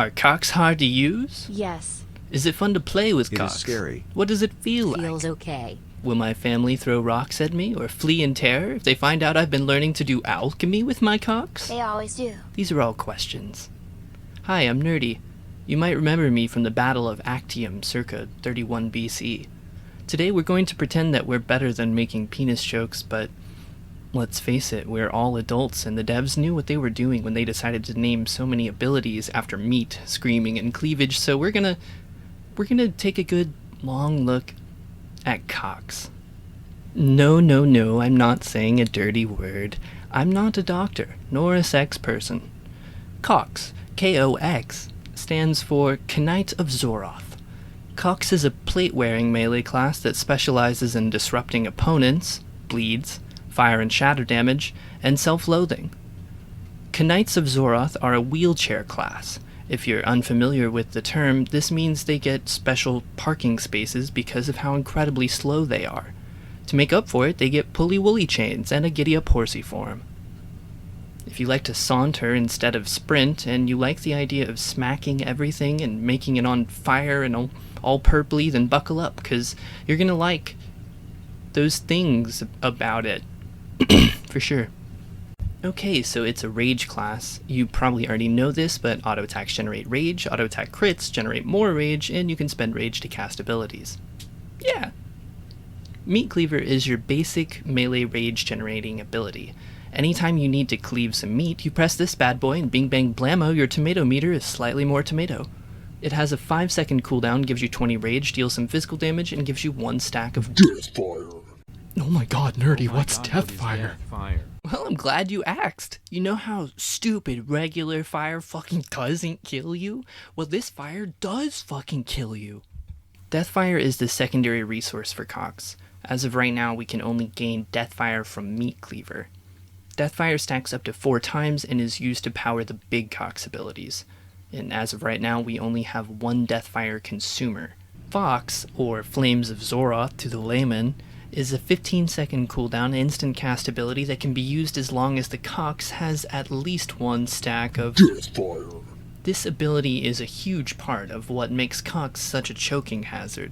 Are cocks hard to use? Yes. Is it fun to play with It cocks? is scary. What does it feel like? Feels okay. Will my family throw rocks at me or flee in terror if they find out I've been learning to do alchemy with my cocks? They always do. These are all questions. Hi, I'm Nerdy. You might remember me from the Battle of Actium circa 31 BC. Today we're going to pretend that we're better than making penis jokes, but let's face it, we're all adults and the devs knew what they were doing when they decided to name so many abilities after meat, screaming, and cleavage, so we're gonna take a good long look at cocks. No, I'm not saying a dirty word. I'm not a doctor, nor a sex person. Cox, K-O-X, stands for Knight of Xoroth. Cox is a plate-wearing melee class that specializes in disrupting opponents, bleeds, fire and shatter damage, and self-loathing. Knights of Xoroth are a wheelchair class. If you're unfamiliar with the term, this means they get special parking spaces because of how incredibly slow they are. To make up for it, they get pulley-woolly chains and a giddy-up horsey form. If you like to saunter instead of sprint, and you like the idea of smacking everything and making it on fire and all purpley, then buckle up, because you're gonna like those things about it. For sure. Okay, so it's a rage class. You probably already know this, but auto attacks generate rage, auto attack crits generate more rage, and you can spend rage to cast abilities. Yeah. Meat Cleaver is your basic melee rage generating ability. Anytime you need to cleave some meat, you press this bad boy and bing bang blammo, your tomato meter is slightly more tomato. It has a 5-second cooldown, gives you 20 rage, deals some physical damage, and gives you 1 stack of Deathfire. Oh my god, Nerdy, what's Deathfire? Well, I'm glad you asked. You know how stupid regular fire fucking doesn't kill you? Well, this fire does fucking kill you. Deathfire is the secondary resource for Cox. As of right now, we can only gain Deathfire from Meat Cleaver. Deathfire stacks up to 4 times and is used to power the big Cox abilities. And as of right now, we only have 1 Deathfire consumer. Fox, or Flames of Xoroth to the layman, is a 15-second cooldown instant cast ability that can be used as long as the Cox has at least 1 stack of Deathfire. This ability is a huge part of what makes Cox such a choking hazard.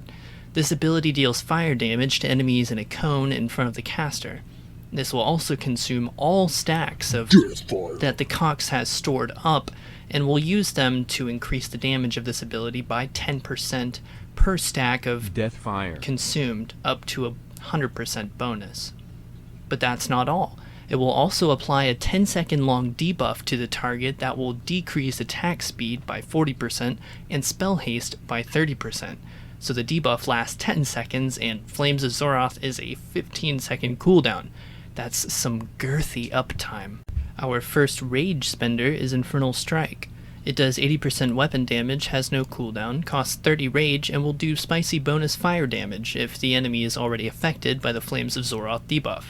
This ability deals fire damage to enemies in a cone in front of the caster. This will also consume all stacks of Deathfire. that the Cox has stored up, and will use them to increase the damage of this ability by 10% per stack of Deathfire consumed, up to a 100% bonus. But that's not all. It will also apply a 10-second long debuff to the target that will decrease attack speed by 40% and spell haste by 30%. So the debuff lasts 10 seconds and Flames of Xoroth is a 15-second cooldown. That's some girthy uptime. Our first rage spender is Infernal Strike. It does 80% weapon damage, has no cooldown, costs 30 rage, and will do spicy bonus fire damage if the enemy is already affected by the Flames of Xoroth debuff.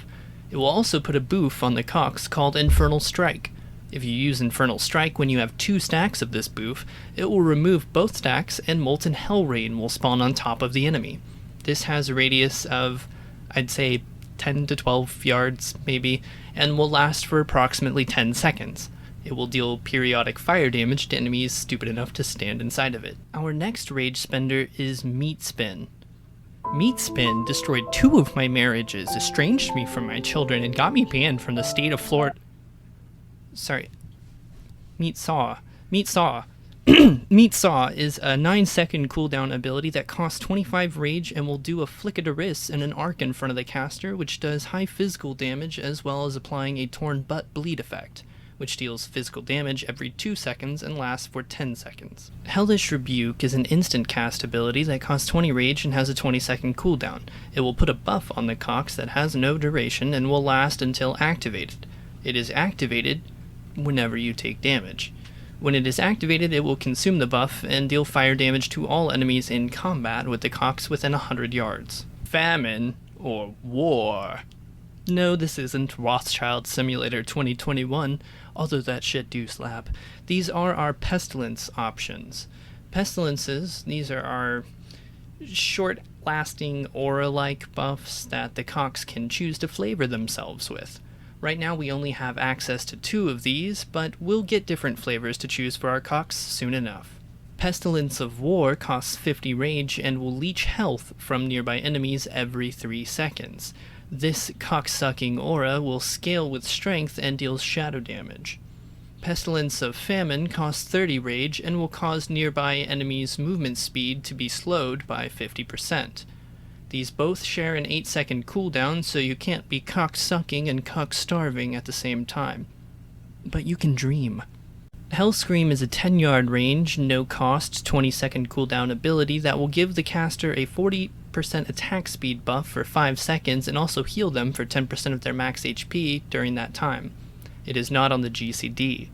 It will also put a boof on the Cox called Infernal Strike. If you use Infernal Strike when you have 2 stacks of this boof, it will remove both stacks and Molten Hell Rain will spawn on top of the enemy. This has a radius of, I'd say, 10 to 12 yards, maybe, and will last for approximately 10 seconds. It will deal periodic fire damage to enemies stupid enough to stand inside of it. Our next rage spender is Meat Spin. Meat Spin destroyed 2 of my marriages, estranged me from my children, and got me banned from the state of Florida. Sorry. Meat Saw. Meat Saw is a 9-second cooldown ability that costs 25 rage and will do a flick of the wrist and an arc in front of the caster, which does high physical damage as well as applying a torn butt bleed effect, which deals physical damage every 2 seconds and lasts for 10 seconds. Hellish Rebuke is an instant cast ability that costs 20 rage and has a 20-second cooldown. It will put a buff on the Cox that has no duration and will last until activated. It is activated whenever you take damage. When it is activated, it will consume the buff and deal fire damage to all enemies in combat with the Cox within 100 yards. Famine, or War. No, this isn't Rothschild Simulator 2021, although that shit do slap. These are our Pestilence options. Pestilences, these are our short-lasting aura-like buffs that the Cox can choose to flavor themselves with. Right now we only have access to 2 of these, but we'll get different flavors to choose for our cocks soon enough. Pestilence of War costs 50 rage and will leech health from nearby enemies every 3 seconds. This cocksucking aura will scale with strength and deals shadow damage. Pestilence of Famine costs 30 rage and will cause nearby enemies' movement speed to be slowed by 50%. These both share an 8-second cooldown, so you can't be cock-sucking and cock-starving at the same time. But you can dream. Hellscream is a 10-yard range, no-cost, 20-second cooldown ability that will give the caster a 40% attack speed buff for 5 seconds and also heal them for 10% of their max HP during that time. It is not on the GCD.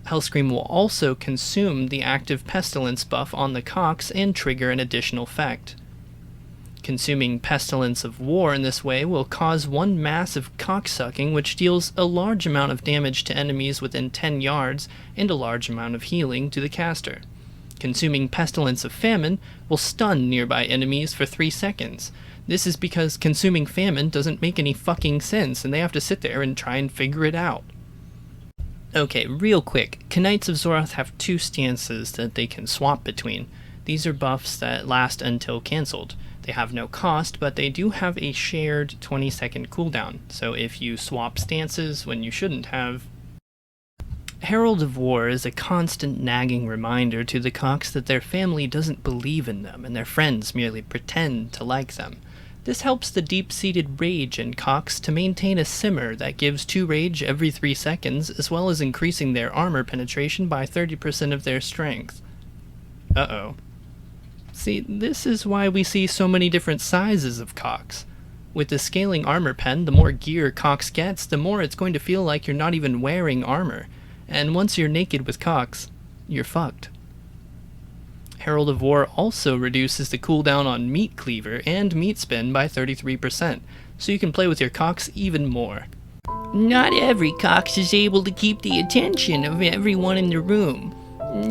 Hellscream will also consume the active Pestilence buff on the cocks and trigger an additional effect. Consuming Pestilence of War in this way will cause one massive cocksucking, which deals a large amount of damage to enemies within 10 yards and a large amount of healing to the caster. Consuming Pestilence of Famine will stun nearby enemies for 3 seconds. This is because consuming Famine doesn't make any fucking sense, and they have to sit there and try and figure it out. Okay, real quick, Knights of Xoroth have 2 stances that they can swap between. These are buffs that last until cancelled. They have no cost, but they do have a shared 20-second cooldown, so if you swap stances when you shouldn't have... Herald of War is a constant nagging reminder to the cocks that their family doesn't believe in them and their friends merely pretend to like them. This helps the deep-seated rage in cocks to maintain a simmer that gives 2 rage every 3 seconds, as well as increasing their armor penetration by 30% of their strength. Uh-oh. See, this is why we see so many different sizes of cocks. With the scaling armor pen, the more gear cocks gets, the more it's going to feel like you're not even wearing armor. And once you're naked with cocks, you're fucked. Herald of War also reduces the cooldown on Meat Cleaver and Meat Spin by 33%, so you can play with your cocks even more. Not every cocks is able to keep the attention of everyone in the room.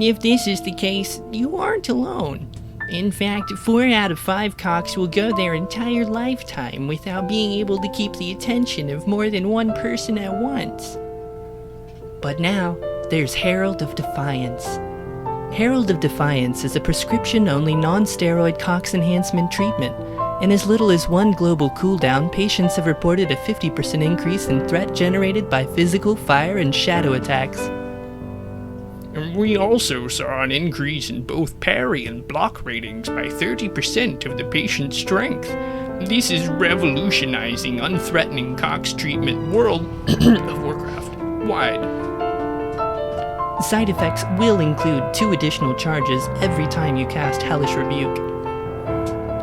If this is the case, you aren't alone. In fact, 4 out of 5 cocks will go their entire lifetime without being able to keep the attention of more than one person at once. But now, there's Herald of Defiance. Herald of Defiance is a prescription-only non-steroid cocks enhancement treatment. In as little as 1 global cooldown, patients have reported a 50% increase in threat generated by physical, fire, and shadow attacks. We also saw an increase in both parry and block ratings by 30% of the patient's strength. This is revolutionizing unthreatening cocks treatment world of Warcraft wide. Side effects will include 2 additional charges every time you cast Hellish Rebuke.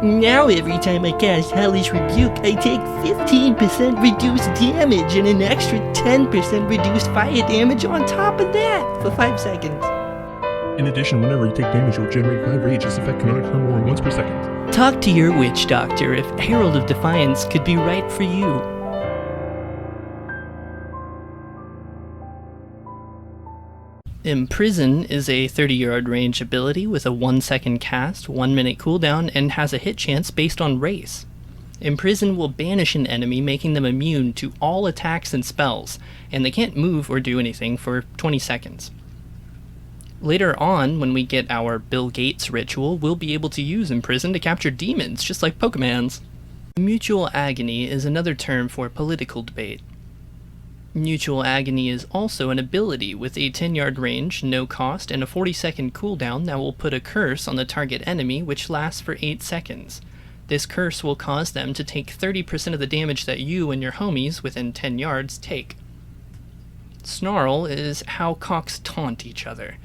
Now every time I cast Hellish Rebuke, I take 15% reduced damage and an extra 10% reduced fire damage on top of that for 5 seconds. In addition, whenever you take damage, you'll generate 5 rage. This effect can occur more than once per second. Talk to your witch doctor if Herald of Defiance could be right for you. Imprison is a 30-yard range ability with a 1-second cast, 1-minute cooldown, and has a hit chance based on race. Imprison will banish an enemy, making them immune to all attacks and spells, and they can't move or do anything for 20 seconds. Later on, when we get our Bill Gates ritual, we'll be able to use Imprison to capture demons, just like Pokemans. Mutual Agony is another term for political debate. Mutual Agony is also an ability with a 10-yard range, no cost, and a 40-second cooldown that will put a curse on the target enemy, which lasts for 8 seconds. This curse will cause them to take 30% of the damage that you and your homies within 10 yards take. Snarl is how cocks taunt each other.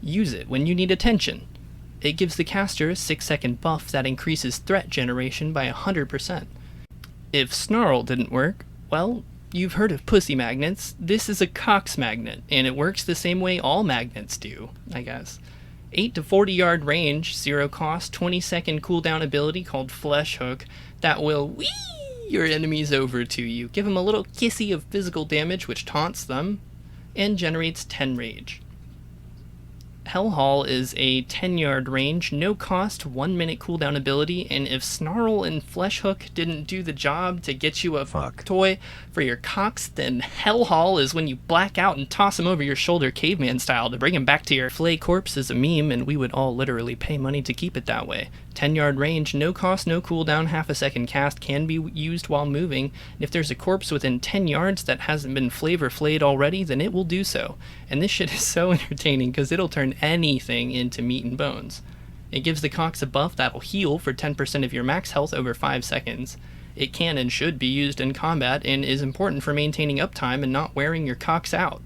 Use it when you need attention. It gives the caster a 6-second buff that increases threat generation by 100%. If Snarl didn't work, well, you've heard of pussy magnets. This is a cocks magnet, and it works the same way all magnets do, I guess. 8 to 40-yard range, 0 cost, 20-second cooldown ability called Flesh Hook that will whee your enemies over to you. Give them a little kissy of physical damage, which taunts them, and generates 10 rage. Hellhall is a 10-yard range, no cost, 1 minute cooldown ability, and if Snarl and Fleshhook didn't do the job to get you a toy for your cocks, then Hellhall is when you black out and toss him over your shoulder caveman style to bring him back to your flay corpse is a meme, and we would all literally pay money to keep it that way. 10-yard range, no cost, no cooldown, half a second cast, can be used while moving, and if there's a corpse within 10 yards that hasn't been flavor flayed already, then it will do so. And this shit is so entertaining because it'll turn anything into meat and bones. It gives the cocks a buff that'll heal for 10% of your max health over 5 seconds. It can and should be used in combat and is important for maintaining uptime and not wearing your cocks out.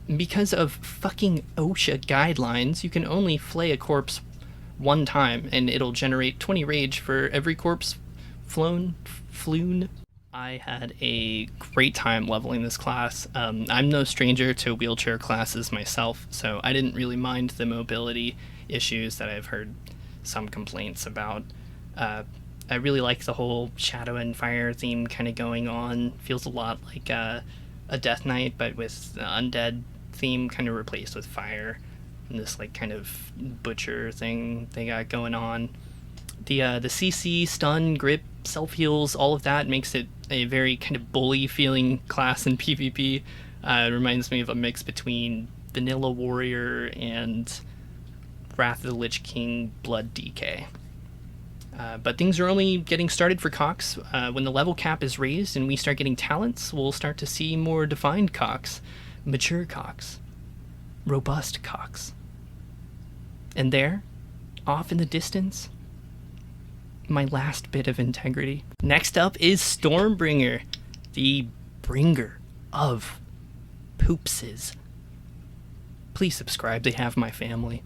Because of fucking OSHA guidelines, you can only flay a corpse one time and it'll generate 20 rage for every corpse flown. I had a great time leveling this class. I'm no stranger to wheelchair classes myself, so I didn't really mind the mobility issues that I've heard some complaints about. I really like the whole Shadow and Fire theme kind of going on. Feels a lot like a Death Knight, but with the undead theme kind of replaced with fire. And this like kind of butcher thing they got going on. The CC, stun, grip, self-heals, all of that makes it a very kind of bully feeling class in PvP. It reminds me of a mix between Vanilla Warrior and Wrath of the Lich King Blood DK. But things are only getting started for cocks. When the level cap is raised and we start getting talents, we'll start to see more defined cocks, mature cocks, robust cocks. And there, off in the distance, my last bit of integrity. Next up is Stormbringer, the bringer of poopses. Please subscribe, they have my family.